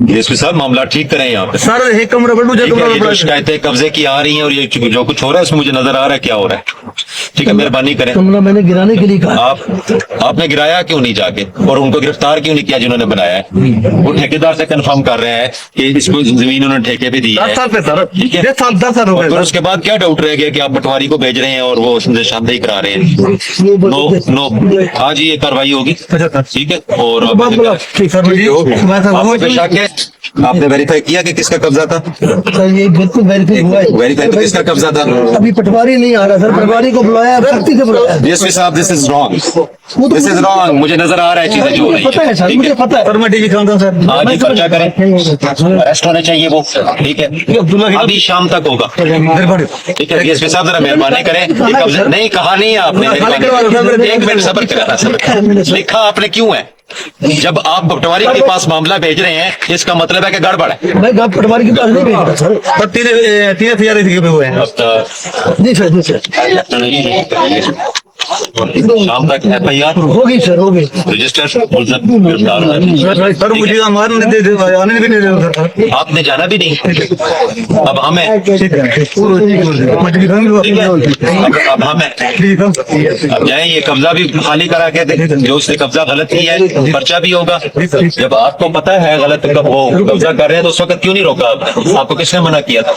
DSP साहब मामला ठीक करें यहाँ पे। सर ये कमरा बंद ठीक है, ये जो शिकायतें कब्जे की आ रही हैं और ये जो कुछ हो रहा है इसमें मुझे नजर आ रहा है क्या हो रहा है। ठीक है, मेहरबानी करें। कमरा मैंने गिराने के लिए कहा। आपने गिराया क्यों नहीं जाके और उनको गिरफ्तार क्यों नहीं किया जिन्होंने बनाया है। वो ठेकेदार से कंफर्म कर रहे हैं कि इसको जमीन उन्होंने ठेके पे दी है। 10 साल पे सर, ठीक है, 10 साल हो और फिर गए। उसके बाद क्या डाउट रह गया कि आप पटवारी को भेज रहे हैं और वो निशानदेही करा रहे हैं। नो नो, आज ये कार्रवाई होगी। ठीक है, और ठीक सर, आपको पेश आके आपने वेरीफाई किया कि किसका कब्जा था। सर ये बिल्कुल वेरीफाई हुआ है। वेरीफाई तो किसका कब्जा था। अभी पटवारी नहीं आ रहा सर, पटवारी को बुलाया, व्यक्ति से बुलाया। डीएसपी साहब this is wrong, this is wrong. मुझे नजर आ रहा है चीजें जो हो रही पता है सर, मुझे पता है। सर मैं डीजी खान सर, आज ही पर्चा करें, अरेस्ट होने चाहिए वो। ठीक है, अभी शाम तक होगा। ठीक है, डीएसपी साहब जरा मेहरबानी करें। ये कब्जा नहीं कहा नहीं है आपने। एक मिनट सब्र करा, सब्र लिखा आपने क्यों है। जब आप पटवारी के पास मामला भेज रहे हैं इसका मतलब है कि गड़बड़ है। मैं पटवारी के पास नहीं भेज रहा सर, पर 3 हुए हैं। जी सर, जी सर, शाम तक FIR होगी सर, होगी। रजिस्टर गिरफ्तार है। सर मुझे आने भी नहीं दे सर। आपने जाना भी नहीं। अब हमें अब हमें अब जाए, ये कब्जा भी खाली करा के दे। जो उसने कब्जा गलत किया है पर्चा भी होगा। जब आपको पता है गलत कब वो कब्जा कर रहे हैं तो उस वक्त क्यों नहीं रोका आपने? आपको किसने मना किया था।